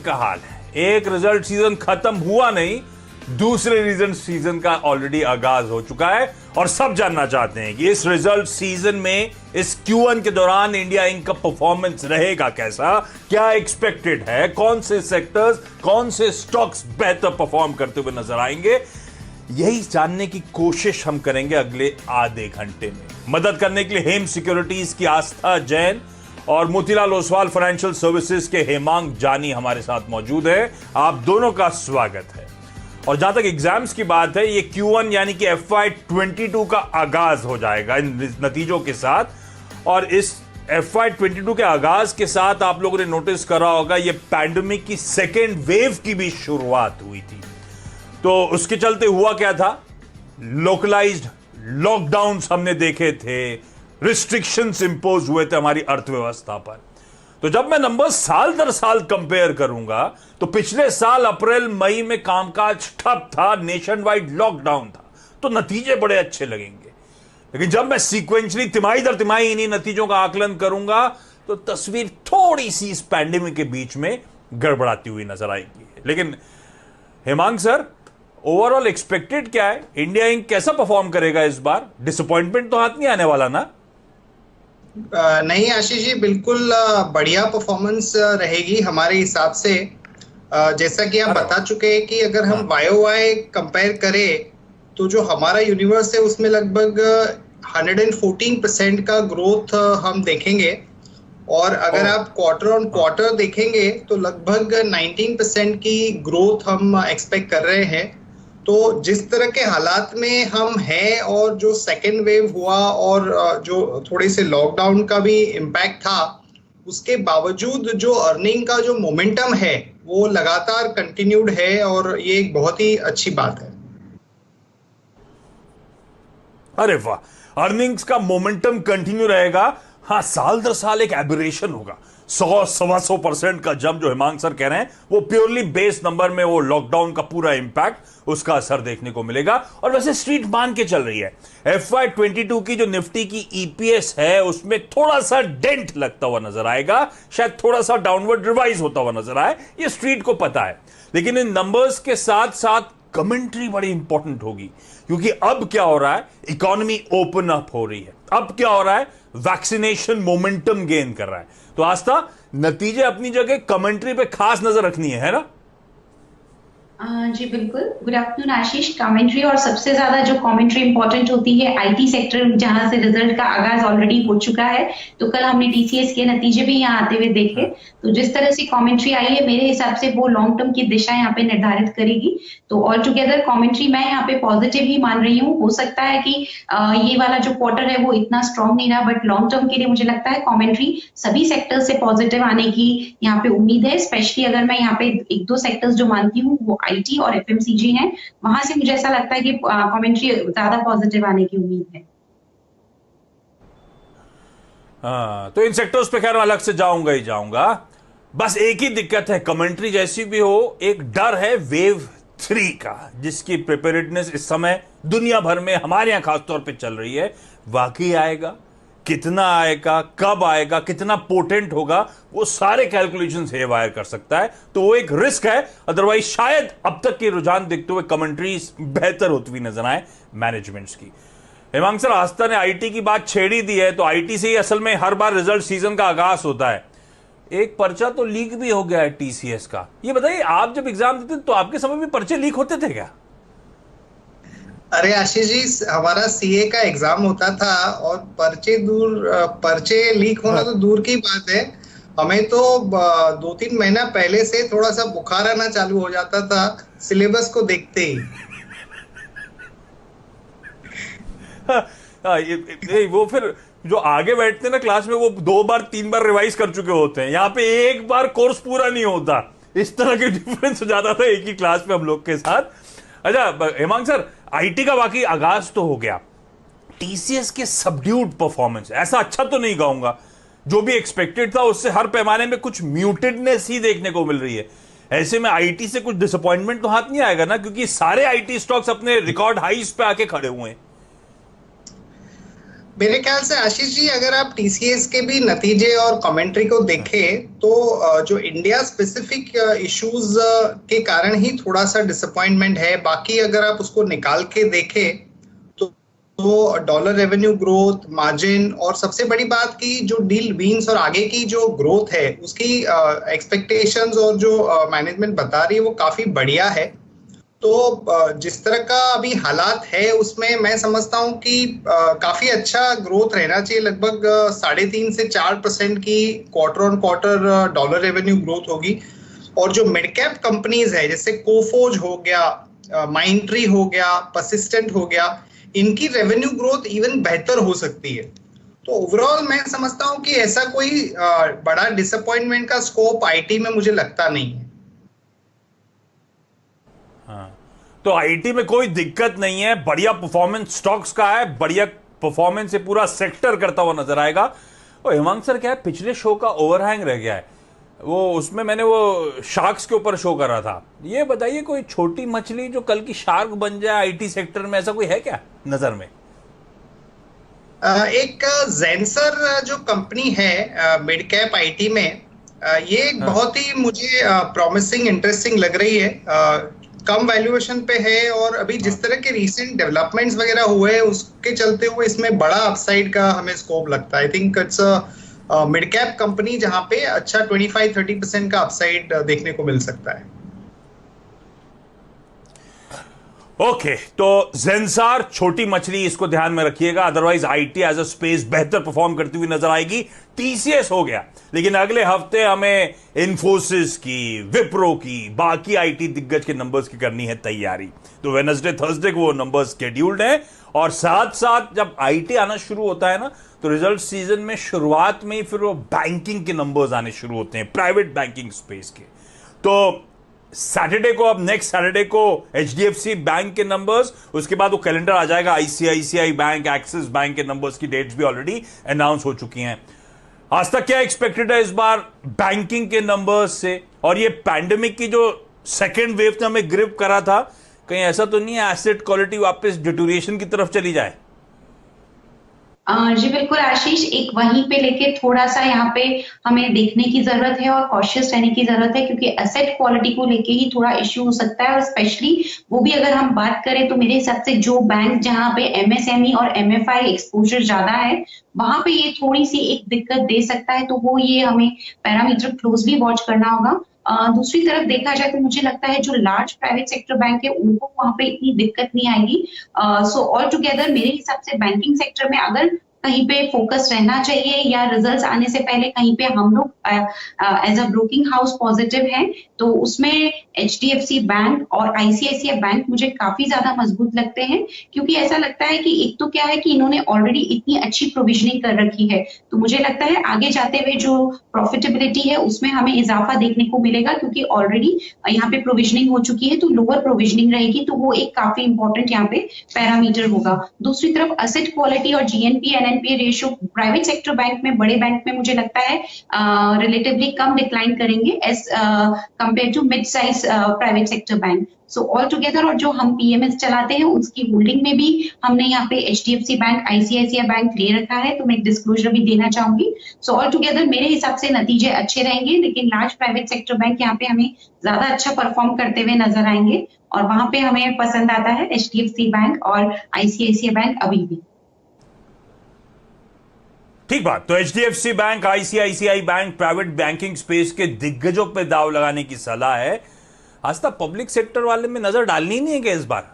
का हाल है। एक रिजल्ट सीजन खत्म हुआ नहीं, दूसरे रिजल्ट सीजन का ऑलरेडी आगाज हो चुका है और सब जानना चाहते हैं कि इस रिजल्ट सीजन में इस Q1 के दौरान इंडिया इंक का परफॉर्मेंस रहेगा कैसा, क्या एक्सपेक्टेड है, कौन से सेक्टर्स, कौन से स्टॉक्स बेहतर परफॉर्म करते हुए नजर आएंगे, यही जानने की कोशिश हम करेंगे अगले आधे घंटे में। मदद करने के लिए हेम सिक्योरिटीज की आस्था जैन और मोतीलाल ओसवाल फाइनेंशियल सर्विसेज के हेमांग जानी हमारे साथ मौजूद है। आप दोनों का स्वागत है। और जहां तक एग्जाम्स की बात है, ये Q1 यानी कि FY22 का आगाज हो जाएगा इन नतीजों के साथ। और इस FY22 के आगाज के साथ आप लोगों ने नोटिस करा होगा, ये पैंडेमिक की सेकेंड वेव की भी शुरुआत हुई थी। तो उसके चलते हुआ क्या था, लोकलाइज्ड लॉकडाउन्स हमने देखे थे, रिस्ट्रिक्शंस इंपोज हुए थे हमारी अर्थव्यवस्था पर। तो जब मैं नंबर साल दर साल कंपेयर करूंगा तो पिछले साल अप्रैल मई में कामकाज ठप था, नेशन वाइड लॉकडाउन था, तो नतीजे बड़े अच्छे लगेंगे। लेकिन जब मैं सीक्वेंशली तिमाही दर तिमाही इन्हीं नतीजों का आकलन करूंगा तो तस्वीर थोड़ी सी इस पैंडेमिक के बीच में गड़बड़ाती हुई नजर आएगी। लेकिन हेमांग सर, ओवरऑल एक्सपेक्टेड क्या है, इंडिया इंक कैसा परफॉर्म करेगा इस बार? डिसअपॉइंटमेंट तो हाथ नहीं आने वाला ना? नहीं आशीष जी, बिल्कुल बढ़िया परफॉर्मेंस रहेगी हमारे हिसाब से। जैसा कि आप बता चुके हैं कि अगर हम YOY कंपेयर करें तो जो हमारा यूनिवर्स है उसमें लगभग 114% का ग्रोथ हम देखेंगे। और अगर आप क्वार्टर ऑन क्वार्टर देखेंगे तो लगभग 19% की ग्रोथ हम एक्सपेक्ट कर रहे हैं। तो जिस तरह के हालात में हम हैं और जो सेकेंड वेव हुआ और जो थोड़े से लॉकडाउन का भी इम्पैक्ट था, उसके बावजूद जो अर्निंग का जो मोमेंटम है वो लगातार कंटिन्यूड है और ये एक बहुत ही अच्छी बात है। अरे वाह, अर्निंग्स का मोमेंटम कंटिन्यू रहेगा। हाँ, साल दर साल एक एबरेशन होगा, 100-125% का जंप जो हेमांग सर कह रहे हैं, वो प्योरली बेस नंबर में वो लॉकडाउन का पूरा इंपैक्ट, उसका असर देखने को मिलेगा। और वैसे स्ट्रीट मान के चल रही है, FY22 की जो निफ्टी की EPS है उसमें थोड़ा सा डेंट लगता हुआ नजर आएगा, शायद थोड़ा सा डाउनवर्ड रिवाइज होता हुआ नजर आए, ये स्ट्रीट को पता है। लेकिन इन नंबर्स के साथ साथ कमेंट्री बड़ी इंपॉर्टेंट होगी, क्योंकि अब क्या हो रहा है, इकोनॉमी ओपन अप हो रही है, अब क्या हो रहा है, वैक्सीनेशन मोमेंटम गेन कर रहा है। तो आस्था, नतीजे अपनी जगह, कमेंट्री पे खास नजर रखनी है ना? जी बिल्कुल। गुड आफ्टरनून आशीष। कमेंट्री, और सबसे ज्यादा जो कमेंट्री इंपॉर्टेंट होती है IT सेक्टर, जहां से रिजल्ट का आगाज ऑलरेडी हो चुका है। तो कल हमने TCS के नतीजे भी यहाँ आते हुए देखे। तो जिस तरह से कमेंट्री आई है, मेरे हिसाब से वो लॉन्ग टर्म की दिशा यहाँ पे निर्धारित करेगी। तो ऑल टुगेदर कमेंट्री मैं यहाँ पे पॉजिटिव ही मान रही हूँ। हो सकता है कि ये वाला जो क्वार्टर है वो इतना स्ट्रॉन्ग नहीं रहा, बट लॉन्ग टर्म के लिए मुझे लगता है कमेंट्री सभी सेक्टर से पॉजिटिव आने की यहाँ पे उम्मीद है। स्पेशली अगर मैं यहाँ पे एक दो सेक्टर्स जो मानती हूँ वो IT और FMCG हैं, वहां से मुझे ऐसा लगता है कि कमेंट्री ज्यादा पॉजिटिव आने की उम्मीद है। हाँ, तो इन सेक्टर्स पे खैर अलग से जाऊंगा ही जाऊंगा। बस एक ही दिक्कत है, कमेंट्री जैसी भी हो, एक डर है वेव 3 का, जिसकी प्रिपेयर्डनेस इस समय दुनिया भर में, हमारे यहां खासतौर पे चल रही है। वाकई आएगा, कितना आएगा, कब आएगा, कितना पोटेंट होगा, वो सारे कैलकुलेशंस हेवायर कर सकता है। तो वो एक रिस्क है। अदरवाइज शायद अब तक के रुझान देखते हुए कमेंट्रीज बेहतर होती हुई नजर आए मैनेजमेंट्स की। हेमांग सर, आस्था ने IT की बात छेड़ी दी है, तो IT से ही असल में हर बार रिजल्ट सीजन का आगाज होता है। एक पर्चा तो लीक भी हो गया है TCS का। ये बताइए, आप जब एग्जाम देते तो आपके समय में पर्चे लीक होते थे क्या? अरे आशीष जी, हमारा CA का एग्जाम होता था और पर्चे लीक होना तो दूर की बात है, हमें तो 2-3 महीना पहले से थोड़ा सा बुखार आना चालू हो जाता था सिलेबस को देखते ही। वो फिर जो आगे बैठते हैं ना क्लास में, वो 2 बार 3 बार रिवाइज कर चुके होते हैं। यहाँ पे एक बार कोर्स पूरा नहीं होता, इस तरह के डिफरेंस हो जाता था एक ही क्लास में हम लोग के साथ। अच्छा हेमांग सर, IT का वाकई आगाज तो हो गया, TCS के सबड्यूड परफॉर्मेंस, ऐसा अच्छा तो नहीं कहूंगा, जो भी एक्सपेक्टेड था उससे हर पैमाने में कुछ म्यूटेडनेस ही देखने को मिल रही है। ऐसे में IT से कुछ डिसअपॉइंटमेंट तो हाथ नहीं आएगा ना, क्योंकि सारे IT स्टॉक्स अपने रिकॉर्ड हाईज पे आके खड़े हुए हैं। मेरे ख्याल से आशीष जी, अगर आप टीसीएस के भी नतीजे और कमेंट्री को देखें तो जो इंडिया स्पेसिफिक इश्यूज के कारण ही थोड़ा सा डिसअपॉइंटमेंट है। बाकी अगर आप उसको निकाल के देखें तो डॉलर रेवेन्यू ग्रोथ, मार्जिन और सबसे बड़ी बात की जो डील विंस और आगे की जो ग्रोथ है उसकी एक्सपेक्टेशंस और जो मैनेजमेंट बता रही है वो काफी बढ़िया है। तो जिस तरह का अभी हालात है उसमें मैं समझता हूं कि काफी अच्छा ग्रोथ रहना चाहिए। लगभग 3.5 से 4% की quarter on quarter dollar revenue growth होगी। और जो मिड कैप कंपनीज है जैसे कोफोज हो गया, माइंट्री हो गया, परसिस्टेंट हो गया, इनकी रेवेन्यू ग्रोथ इवन बेहतर हो सकती है। तो ओवरऑल मैं समझता हूं कि ऐसा कोई बड़ा डिसअपॉइंटमेंट का स्कोप आईटी में मुझे लगता नहीं है। तो आईटी में कोई दिक्कत नहीं है, बढ़िया परफॉर्मेंस स्टॉक्स का है, बढ़िया परफॉर्मेंस से पूरा सेक्टर करता हुआ नजर आएगा। और हेमंत सर, क्या है, पिछले शो का ओवरहैंग रह गया है, वो उसमें मैंने वो शार्क्स के ऊपर शो कर रहा था। ये बताइए, कोई छोटी मछली जो कल की शार्क बन जाए आईटी सेक्टर में, ऐसा कोई है क्या नजर में? एक जेंसर जो कंपनी है मिड कैप आईटी में, ये एक बहुत ही मुझे प्रॉमिसिंग, इंटरेस्टिंग लग रही है। कम वैल्यूएशन पे है और अभी जिस तरह के रीसेंट डेवलपमेंट्स वगैरह हुए हैं उसके चलते हुए इसमें बड़ा अपसाइड का हमें स्कोप लगता है। I think it's a mid cap company जहां पे अच्छा 25-30% का अपसाइड देखने को मिल सकता है। ओके, तो जेंसार छोटी मछली, इसको ध्यान में रखिएगा। Otherwise IT as a space बेहतर परफॉर्म करती हुई नजर आएगी। टीसीएस हो गया, लेकिन अगले हफ्ते हमें इन्फोसिस की, विप्रो की, बाकी आईटी दिग्गज के नंबर्स की करनी है तैयारी। तो वेडनेसडे, थर्सडे को वो नंबर्स स्केड्यूल्ड हैं। और साथ साथ जब आईटी आना शुरू होता है ना, तो रिजल्ट सीजन में शुरुआत में ही फिर वो बैंकिंग के नंबर्स आने शुरू होते हैं, प्राइवेट बैंकिंग स्पेस के। तो सैटरडे को, अब नेक्स्ट सैटरडे को एचडीएफसी बैंक के नंबर्स, उसके बाद वो कैलेंडर आ जाएगा आईसीआईसीआई बैंक, एक्सिस बैंक के नंबर्स की डेट्स भी ऑलरेडी अनाउंस हो चुकी हैं। आज तक क्या एक्सपेक्टेड है इस बार बैंकिंग के नंबर्स से? और ये पैंडेमिक की जो सेकेंड वेव ने हमें ग्रिप करा था, कहीं ऐसा तो नहीं है एसेट क्वालिटी वापस डिटोरिएशन की तरफ चली जाए? जी बिल्कुल आशीष, एक वहीं पे लेके थोड़ा सा यहाँ पे हमें देखने की जरूरत है और कॉशियस रहने की जरूरत है, क्योंकि एसेट क्वालिटी को लेके ही थोड़ा इश्यू हो सकता है। और स्पेशली वो भी अगर हम बात करें तो मेरे हिसाब से जो बैंक जहाँ पे एमएसएमई और एमएफआई एक्सपोजर ज्यादा है, वहां पे ये थोड़ी सी एक दिक्कत दे सकता है। तो वो ये हमें पैरामीटर क्लोजली वॉच करना होगा। दूसरी तरफ देखा जाए तो मुझे लगता है जो लार्ज प्राइवेट सेक्टर बैंक है उनको वहां पे इतनी दिक्कत नहीं आएगी। सो ऑल टुगेदर मेरे हिसाब से बैंकिंग सेक्टर में अगर कहीं पे फोकस रहना चाहिए या रिजल्ट्स आने से पहले कहीं पे हम लोग as a broking house positive हैं, तो उसमें एचडीएफसी बैंक और आईसीआईसीआई बैंक मुझे काफी ज्यादा मजबूत लगते हैं। क्योंकि ऐसा लगता है कि एक तो क्या है कि इन्होंने ऑलरेडी इतनी अच्छी प्रोविजनिंग कर रखी है, तो मुझे लगता है आगे जाते हुए जो प्रॉफिटेबिलिटी है उसमें हमें इजाफा देखने को मिलेगा, क्योंकि ऑलरेडी यहाँ पे प्रोविजनिंग हो चुकी है। तो लोअर प्रोविजनिंग रहेगी, तो वो एक काफी इंपॉर्टेंट यहाँ पे पैरामीटर होगा। दूसरी तरफ एसेट क्वालिटी और GNP NNP ratio private sector bank में, बड़े बैंक में मुझे लगता है रिलेटिवली कम डिक्लाइन करेंगे as compare to mid size private sector bank. So all together, और जो हम पीएमएस चलाते हैं उसकी होल्डिंग में भी हमने यहाँ पे एचडीएफसी बैंक, आईसीआईसीआई बैंक ले रखा है, तो मैं एक डिस्क्लोजर भी देना चाहूंगी। सो ऑल टुगेदर मेरे हिसाब से नतीजे अच्छे रहेंगे, लेकिन लार्ज प्राइवेट सेक्टर बैंक यहाँ पे हमें ज्यादा अच्छा परफॉर्म करते हुए नजर आएंगे, और वहां पे हमें पसंद आता है एचडीएफसी बैंक और आईसीआईसीआई बैंक अभी भी। ठीक बात। तो HDFC bank, ICICI bank private banking space के दिग्गजों पे दाव लगाने की सलाह है। आज तक पब्लिक सेक्टर वाले में नजर डालनी नहीं है क्या इस बार?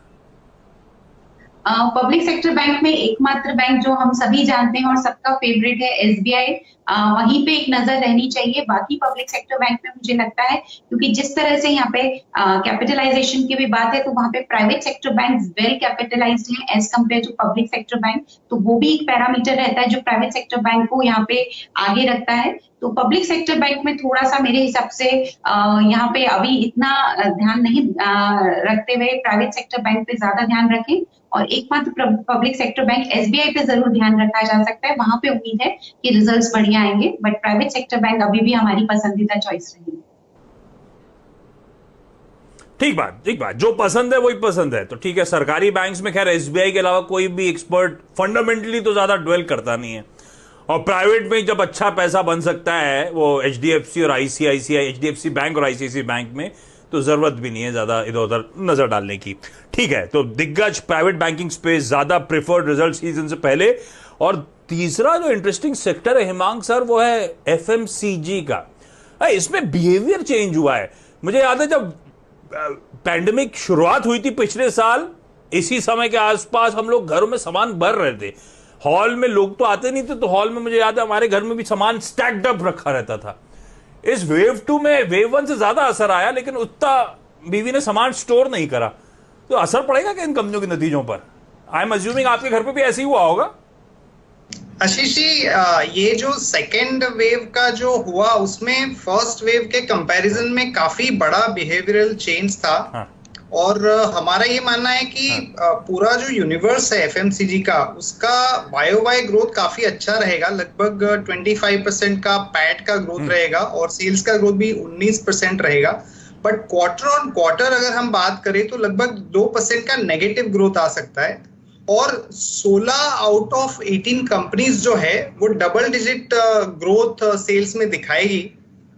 पब्लिक सेक्टर बैंक में एकमात्र बैंक जो हम सभी जानते हैं और सबका फेवरेट है एसबीआई, वहीं पे एक नजर रहनी चाहिए। बाकी पब्लिक सेक्टर बैंक में मुझे लगता है, क्योंकि जिस तरह से यहाँ पे कैपिटलाइजेशन की भी बात है, तो वहां पे private sector bank well capitalized हैं as compare to public sector bank. तो वो भी एक पैरामीटर रहता है जो प्राइवेट सेक्टर बैंक को यहाँ पे आगे रखता है। तो पब्लिक सेक्टर बैंक में थोड़ा सा मेरे हिसाब से यहाँ पे अभी इतना ध्यान नहीं रखते हुए प्राइवेट सेक्टर बैंक पे ज्यादा ध्यान रखें, और एकमात्र पब्लिक सेक्टर बैंक एसबीआई पे जरूर ध्यान रखा जा सकता है। वहां पे उम्मीद है कि रिजल्ट्स बढ़िया आएंगे, बट प्राइवेट सेक्टर बैंक अभी भी हमारी पसंदीदा चॉइस रहेगी। ठीक बात, जो पसंद है वही पसंद है। तो ठीक है, सरकारी बैंक्स में खैर एसबीआई के अलावा कोई भी एक्सपर्ट फंडामेंटली तो ज्यादा ड्वेल करता नहीं है, और प्राइवेट में जब अच्छा पैसा बन सकता है वो एचडीएफसी और आईसीआईसीआई, एचडीएफसी बैंक और आईसीआईसीआई बैंक में, तो जरूरत भी नहीं है ज्यादा इधर उधर नजर डालने की। ठीक है, तो दिग्गज प्राइवेट बैंकिंग स्पेस ज्यादा प्रेफर्ड रिजल्ट सीजन से पहले। और तीसरा जो इंटरेस्टिंग सेक्टर है हिमांक सर, वो है एफएमसीजी का। इसमें बिहेवियर चेंज हुआ है। मुझे याद है जब पैंडेमिक शुरुआत हुई थी पिछले साल, इसी समय के आसपास हम लोग घरों में सामान भर रहे थे, हॉल में लोग तो आते नहीं थे, तो हॉल में मुझे याद है हमारे घर में भी सामान स्टैक्ड अप रखा रहता था। इस वेव 2 में वेव 1 से ज्यादा असर आया, लेकिन उतना बीवी ने सामान स्टोर नहीं करा। तो असर पड़ेगा क्या इन कंपनियों के नतीजों पर? आई एम अज्यूमिंग आपके घर पे भी ऐसे ही हुआ होगा। आशीष जी, ये जो सेकेंड वेव का जो हुआ उसमें फर्स्ट वेव के कंपैरिजन में काफी बड़ा बिहेवियरल चेंज था। हाँ। और हमारा ये मानना है कि पूरा जो यूनिवर्स है एफएमसीजी का, उसका वाई ग्रोथ काफी अच्छा रहेगा। लगभग 25% का पैट का ग्रोथ रहेगा और सेल्स का ग्रोथ भी 19% रहेगा। बट क्वार्टर ऑन क्वार्टर अगर हम बात करें तो लगभग 2% का नेगेटिव ग्रोथ आ सकता है। और 16 आउट ऑफ 18 कंपनीज जो है वो डबल डिजिट ग्रोथ सेल्स में दिखाएगी।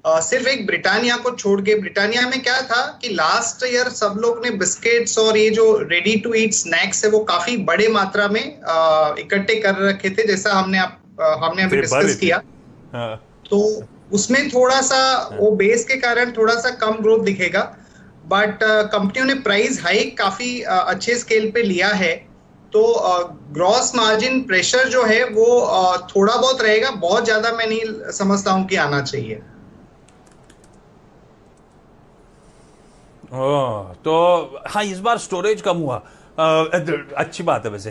सिर्फ एक ब्रिटानिया को छोड़ के। ब्रिटानिया में क्या था कि लास्ट ईयर सब लोग ने बिस्किट्स और ये जो रेडी टू ईट स्नैक्स है वो काफी बड़े मात्रा में इकट्ठे कर रखे थे, जैसा हमने अभी डिस्कस किया। तो उसमें थोड़ा सा वो बेस के कारण थोड़ा सा कम ग्रोथ दिखेगा। बट कंपनियों ने प्राइस हाइक काफी अच्छे स्केल पे लिया है, तो ग्रॉस मार्जिन प्रेशर जो है वो थोड़ा बहुत रहेगा, बहुत ज्यादा मैं नहीं समझता हूं कि आना चाहिए। तो हाँ, इस बार स्टोरेज कम हुआ, अच्छी बात है। वैसे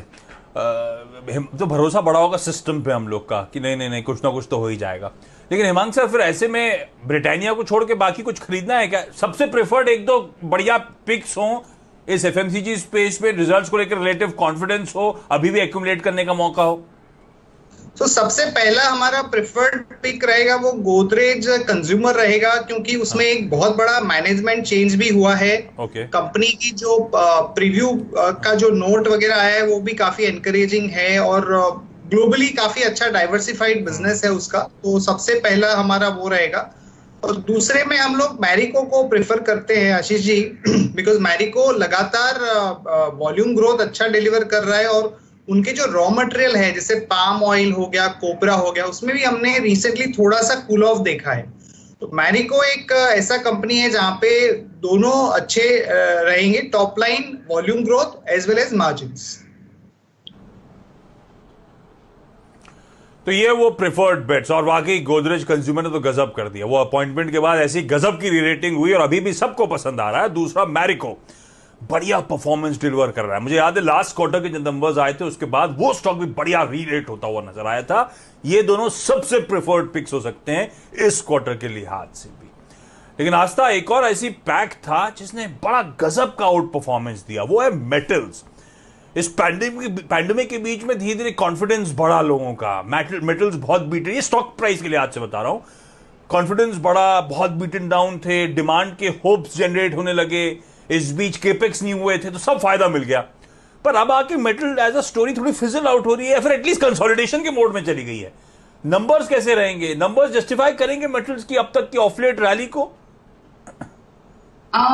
तो भरोसा बढ़ा होगा सिस्टम पे हम लोग का कि नहीं कुछ ना कुछ तो हो ही जाएगा। लेकिन हिमांक सर, फिर ऐसे में ब्रिटानिया को छोड़ के बाकी कुछ खरीदना है क्या? सबसे प्रेफर्ड एक दो बढ़िया पिक्स हो इस एफएमसीजी स्पेस पे, रिजल्ट्स को लेकर रिलेटिव कॉन्फिडेंस हो, अभी भी एक्यूमुलेट करने का मौका हो। तो सबसे पहला हमारा प्रेफर्ड पिक रहेगा वो गोदरेज कंज्यूमर रहेगा, क्योंकि उसमें एक बहुत बड़ा मैनेजमेंट चेंज भी हुआ है। कंपनी की जो प्रीव्यू का जो नोट वगैरह आया है वो भी काफी एनकरेजिंग है, और ग्लोबली काफी अच्छा डाइवर्सिफाइड बिजनेस है उसका। तो सबसे पहला हमारा वो रहेगा। और दूसरे में हम लोग मैरिको को प्रेफर करते हैं आशीष जी, बिकॉज मैरिको लगातार वॉल्यूम ग्रोथ अच्छा डिलीवर कर रहा है, और उनके जो रॉ मटेरियल है जैसे पाम ऑयल हो गया, कोबरा हो गया, उसमें भी हमने रिसेंटली थोड़ा सा कूल ऑफ देखा है। तो मैरिको एक ऐसा कंपनी है जहां पे दोनों अच्छे रहेंगे, top line volume growth as well as margins. तो ये वो प्रेफर्ड बेट्स। और वाकई गोदरेज कंज्यूमर ने तो गजब कर दिया। वो अपॉइंटमेंट के बाद ऐसी गजब की रीरेटिंग हुई और अभी भी सबको पसंद आ रहा है। दूसरा मैरिको बढ़िया परफॉर्मेंस डिलीवर कर रहा है। मुझे याद है लास्ट क्वार्टर के जब नंबर्स आए थे उसके बाद वो स्टॉक भी बढ़िया रीरेट होता हुआ नजर आया था। ये दोनों सबसे प्रेफर्ड पिक्स हो सकते हैं इस क्वार्टर के लिहाज से भी। लेकिन आस्था एक और ऐसी पैक था जिसने बड़ा गजब का आउट परफॉर्मेंस दिया, वो है मेटल्स। इस पैंडेमिक के बीच में धीरे धीरे कॉन्फिडेंस बढ़ा लोगों का। मेटल्स बहुत बीटन, ये स्टॉक प्राइस के लिहाज से बता रहा हूं, कॉन्फिडेंस बढ़ा, बहुत बीटन डाउन थे, डिमांड के होप्स जनरेट होने लगे, इस बीच केपेक्स नहीं हुए थे, तो सब फायदा मिल गया। पर अब आके मेटल एज अ स्टोरी थोड़ी फिजल आउट हो रही है, फिर एटलीस्ट कंसोलिडेशन के मोड में चली गई है। नंबर्स कैसे रहेंगे? नंबर्स जस्टिफाई करेंगे मेटल्स की अब तक की ऑफलेट रैली को?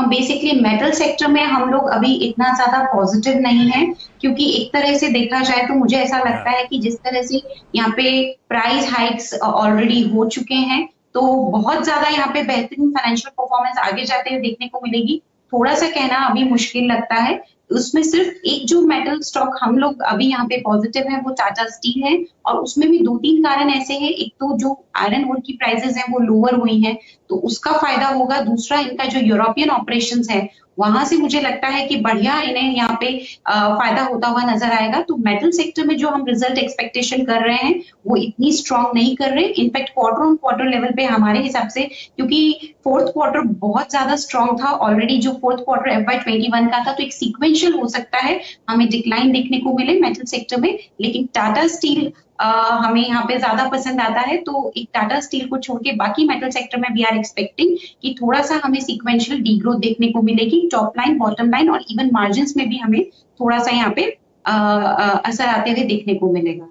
बेसिकली मेटल सेक्टर में हम लोग अभी इतना ज्यादा पॉजिटिव नहीं है, क्योंकि एक तरह से देखा जाए तो मुझे ऐसा लगता है कि जिस तरह से यहाँ पे प्राइस हाइक्स ऑलरेडी हो चुके हैं, तो बहुत ज्यादा यहाँ पे बेहतरीन फाइनेंशियल परफॉर्मेंस आगे जाते हुए देखने को मिलेगी। थोड़ा सा कहना अभी मुश्किल लगता है। उसमें सिर्फ एक जो मेटल स्टॉक हम लोग अभी यहाँ पे पॉजिटिव है वो टाटा स्टील है, और उसमें भी 2-3 कारण ऐसे हैं। एक तो जो आयरन ओर की प्राइसेस हैं वो लोअर हुई हैं, तो उसका फायदा होगा। दूसरा, इनका जो यूरोपियन ऑपरेशंस है वहां से मुझे लगता है कि बढ़िया इन्हें यहाँ पे फायदा होता हुआ नजर आएगा। तो मेटल सेक्टर में जो हम रिजल्ट एक्सपेक्टेशन कर रहे हैं वो इतनी स्ट्रांग नहीं कर रहे। In fact quarter on quarter level पे हमारे हिसाब से, क्योंकि फोर्थ क्वार्टर बहुत ज्यादा स्ट्रांग था ऑलरेडी, जो फोर्थ क्वार्टर FY21 का था, तो एक सीक्वेंशियल हो सकता है हमें डिक्लाइन देखने को मिले मेटल सेक्टर में। लेकिन टाटा स्टील हमें यहाँ पे ज्यादा पसंद आता है। तो एक टाटा स्टील को छोड़ के बाकी मेटल सेक्टर में वी आर एक्सपेक्टिंग कि थोड़ा सा हमें सीक्वेंशियल डीग्रोथ देखने को मिलेगी, टॉप लाइन, बॉटम लाइन और इवन मार्जिन में भी हमें थोड़ा सा यहाँ पे असर आते हुए देखने को मिलेगा।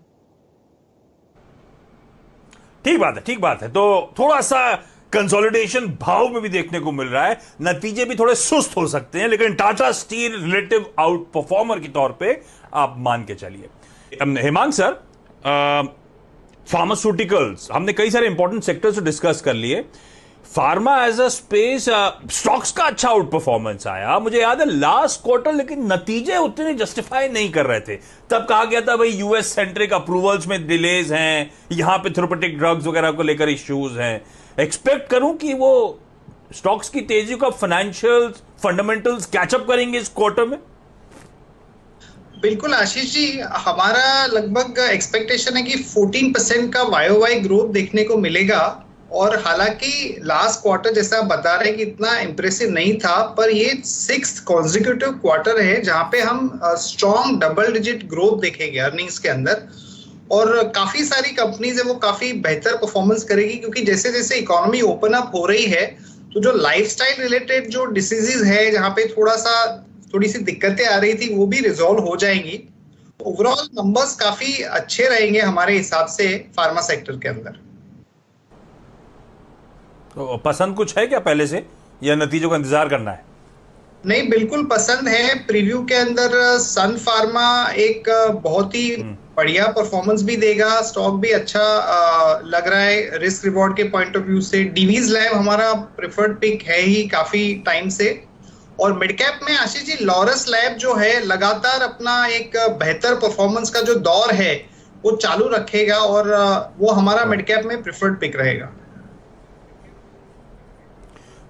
ठीक बात है, ठीक बात है। तो थोड़ा सा कंसोलिडेशन भाव में भी देखने को मिल रहा है, नतीजे भी थोड़े सुस्त हो सकते हैं, लेकिन Tata steel relative out performer के तौर पे आप मान के चलिए। हेमांग सर, फार्मास्यूटिकल्स हमने कई सारे इंपॉर्टेंट सेक्टर्स डिस्कस कर लिए। Pharma as a space stocks का अच्छा आउट परफॉर्मेंस आया, मुझे याद है लास्ट क्वार्टर, लेकिन नतीजे उतने जस्टिफाई नहीं कर रहे थे। तब कहा गया था भाई यूएस सेंट्रिक अप्रूवल्स में डिलेज हैं, यहां पे थेरेप्यूटिक ड्रग्स वगैरह को लेकर इश्यूज हैं। एक्सपेक्ट करूं कि वो स्टॉक्स की तेजी का फाइनेंशियल फंडामेंटल्स कैचअप करेंगे इस क्वार्टर में? बिल्कुल आशीष जी, हमारा लगभग एक्सपेक्टेशन है कि 14% का वाई ग्रोथ देखने को मिलेगा। और हालांकि लास्ट क्वार्टर जैसा आप बता रहे हैं कि इतना इंप्रेसिव नहीं था, पर ये 6th कॉन्जिक्यूटिव क्वार्टर है जहां पे हम स्ट्रॉन्ग डबल डिजिट ग्रोथ देखेंगे अर्निंग्स के अंदर। और काफी सारी कंपनीज है वो काफी बेहतर परफॉर्मेंस करेगी, क्योंकि जैसे जैसे इकोनॉमी ओपन अप हो रही है तो जो लाइफस्टाइल रिलेटेड जो डिसीजेज है जहां पे थोड़ी सी दिक्कतें आ रही थी वो भी रिजॉल्व हो जाएंगी। ओवरऑल नंबर्स काफी अच्छे रहेंगे हमारे हिसाब से फार्मा सेक्टर के अंदर। तो पसंद कुछ है क्या पहले से, या नतीजों का इंतजार करना है? नहीं, बिल्कुल पसंद है। प्रीव्यू के अंदर सन फार्मा एक बहुत ही बढ़िया परफॉर्मेंस भी देगा, स्टॉक भी अच्छा लग रहा है रिस्क रिवॉर्ड के पॉइंट ऑफ व्यू से। डीवीज लैब हमारा प्रेफर्ड पिक है ही काफी टाइम से। और मिड कैप में आशीष जी लॉरस लैब जो है लगातार अपना एक बेहतर परफॉर्मेंस का जो दौर है वो चालू रखेगा और वो हमारा मिड कैप में प्रेफर्ड पिक रहेगा।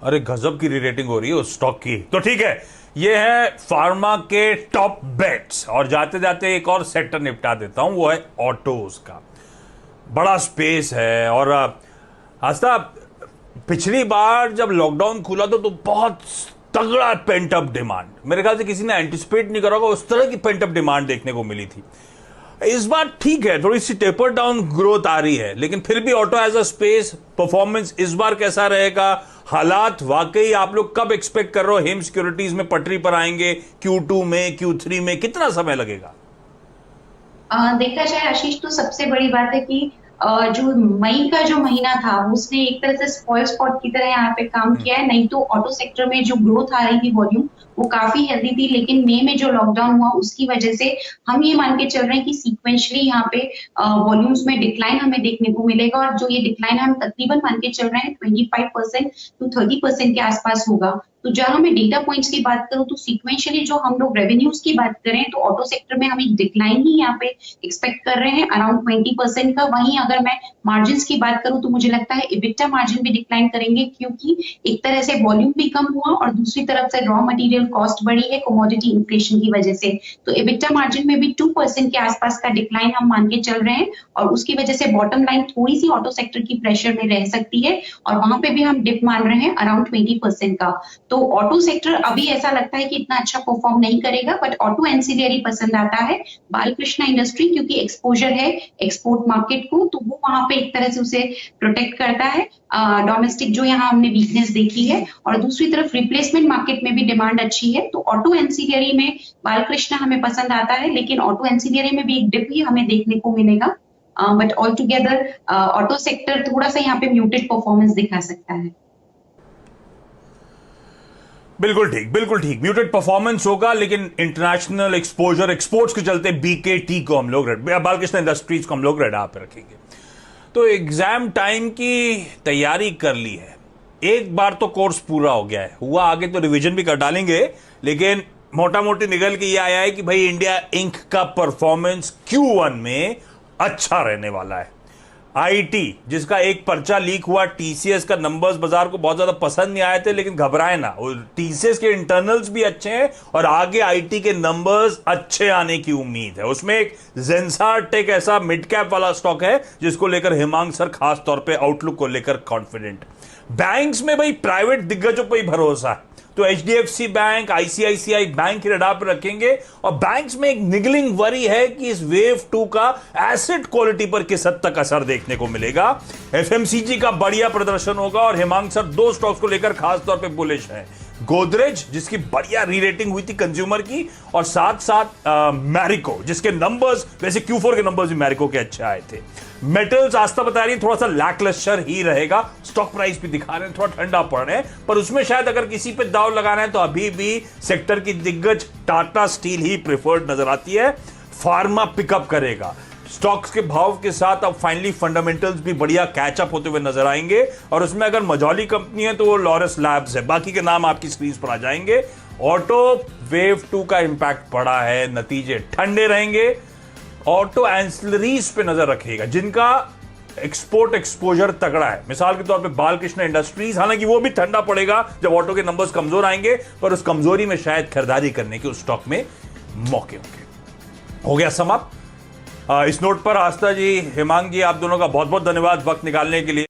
अरे गजब की रेटिंग हो रही है उस स्टॉक की। तो ठीक है, ये है फार्मा के टॉप बेट्स। और जाते जाते एक और सेक्टर निपटा देता हूं, वो है ऑटोज का। बड़ा स्पेस है। और आस्था, पिछली बार जब लॉकडाउन खुला तो बहुत तगड़ा पेंट अप डिमांड, मेरे ख्याल से किसी ने एंटिसिपेट नहीं करा होगा, उस तरह की पेंट अप डिमांड देखने को मिली थी। इस बार ठीक है, थोड़ी सी टेपर डाउन ग्रोथ आ रही है, लेकिन फिर भी auto as a space performance इस बार कैसा रहेगा? हालात वाकई आप लोग कब एक्सपेक्ट कर रहे हो हेम सिक्योरिटीज में पटरी पर आएंगे? Q2 में, Q3 में, कितना समय लगेगा? देखा जाए आशीष तो सबसे बड़ी बात है कि जो मई का जो महीना था उसने एक तरह से स्पॉइल स्पॉट की तरह यहाँ पे काम किया है। नहीं तो ऑटो सेक्टर में जो ग्रोथ आ रही थी वॉल्यूम वो काफी हेल्दी थी, लेकिन मई में जो लॉकडाउन हुआ उसकी वजह से हम ये मान के चल रहे हैं कि सीक्वेंशली यहाँ पे वॉल्यूम्स में डिक्लाइन हमें देखने को मिलेगा। और जो ये डिक्लाइन हम तकरीबन मान के चल रहे हैं 25% to 30% के आसपास होगा। तो जहां मैं डेटा पॉइंट्स की बात करूं तो सीक्वेंशियली जो हम लोग रेवेन्यूज की बात करें तो ऑटो सेक्टर में हम एक डिक्लाइन ही यहाँ पे एक्सपेक्ट कर रहे हैं अराउंड 20% का। वहीं अगर मैं मार्जिन की बात करूं तो मुझे लगता है इबिटा मार्जिन भी डिक्लाइन करेंगे, क्योंकि एक तरह से वॉल्यूम भी कम हुआ और दूसरी तरफ से रॉ मटेरियल कॉस्ट बढ़ी है कमोडिटी इन्फ्लेशन की वजह से। तो इबिटा मार्जिन में भी 2% के आसपास का डिक्लाइन हम मान के चल रहे हैं और उसकी वजह से बॉटम लाइन थोड़ी सी ऑटो सेक्टर की प्रेशर में रह सकती है और वहां पे भी हम डिप मान रहे हैं अराउंड 20% का। तो ऑटो सेक्टर अभी ऐसा लगता है कि इतना अच्छा परफॉर्म नहीं करेगा, बट ऑटो एंसिलियरी पसंद आता है। बालकृष्ण इंडस्ट्री क्योंकि एक्सपोजर है एक्सपोर्ट मार्केट को, तो वो वहां पे एक तरह से उसे प्रोटेक्ट करता है। डोमेस्टिक जो यहाँ हमने वीकनेस देखी है और दूसरी तरफ रिप्लेसमेंट मार्केट में भी डिमांड अच्छी है। तो ऑटो एंसिलियरी में बालकृष्ण हमें पसंद आता है, लेकिन ऑटो एंसिलियरी में भी एक डिप ही हमें देखने को मिलेगा। But all together auto sector थोड़ा सा यहाँ पे म्यूटेड परफॉर्मेंस दिखा सकता है। बिल्कुल ठीक, बिल्कुल ठीक, म्यूटेड परफॉर्मेंस होगा, लेकिन इंटरनेशनल एक्सपोजर एक्सपोर्ट्स के चलते बीकेटी को हम लोग बालकृष्ण इंडस्ट्रीज को हम लोग रेडार पे रखेंगे। तो एग्जाम टाइम की तैयारी कर ली है, एक बार तो कोर्स पूरा हो गया है, हुआ आगे तो रिवीजन भी कर डालेंगे, लेकिन मोटा मोटी निकल के ये आया है कि भाई इंडिया इंक का परफॉर्मेंस Q1 में अच्छा रहने वाला है। आईटी जिसका एक पर्चा लीक हुआ, टीसीएस का नंबर्स बाजार को बहुत ज्यादा पसंद नहीं आए थे, लेकिन घबराए ना, टीसीएस के इंटरनल्स भी अच्छे हैं और आगे आईटी के नंबर्स अच्छे आने की उम्मीद है। उसमें एक जेंसार टेक ऐसा मिड कैप वाला स्टॉक है जिसको लेकर हेमांग सर खास तौर पे आउटलुक को लेकर कॉन्फिडेंट। बैंक्स में भाई प्राइवेट दिग्गजों पर ही भरोसा है, तो एचडीएफसी बैंक, आईसीआईसीआई बैंक के रडार पर रखेंगे। और बैंक्स में एक निगलिंग वरी है कि इस वेव 2 का एसेट क्वालिटी पर किस हद तक असर देखने को मिलेगा। एफएमसीजी का बढ़िया प्रदर्शन होगा और हेमांग सर दो स्टॉक्स को लेकर खासतौर पर बुलिश है। गोदरेज जिसकी बढ़िया रीरेटिंग हुई थी कंज्यूमर की, और साथ साथ मैरिको जिसके नंबर्स, वैसे Q4 के नंबर्स भी मैरिको के अच्छे आए थे। मेटल्स आस्था बता रही है थोड़ा सा लैकलस्टर ही रहेगा, स्टॉक प्राइस भी दिखा रहे हैं थोड़ा ठंडा पड़ रहे हैं, पर उसमें शायद अगर किसी पे दाव लगाना है तो अभी भी सेक्टर की दिग्गज टाटा स्टील ही प्रेफर्ड नजर आती है। फार्मा पिकअप करेगा, स्टॉक्स के भाव के साथ अब फाइनली फंडामेंटल्स भी बढ़िया कैचअप होते हुए नजर आएंगे। और उसमें अगर मजौली कंपनी है तो वो लॉरस लैब्स है, बाकी के नाम आपकी स्क्रीन पर आ जाएंगे। ऑटो वेव 2 का इंपैक्ट पड़ा है, नतीजे ठंडे रहेंगे। ऑटो एंसिलरीज पे नजर रखिएगा जिनका एक्सपोर्ट एक्सपोजर तगड़ा है, मिसाल के तौर पे बालकृष्ण इंडस्ट्रीज, हालांकि वो भी ठंडा पड़ेगा जब ऑटो के नंबर्स कमजोर आएंगे, पर उस कमजोरी में शायद खरीदारी करने के उस स्टॉक में मौके होंगे। हो गया समाप्त। इस नोट पर आस्था जी, हेमांग जी, आप दोनों का बहुत बहुत धन्यवाद वक्त निकालने के लिए।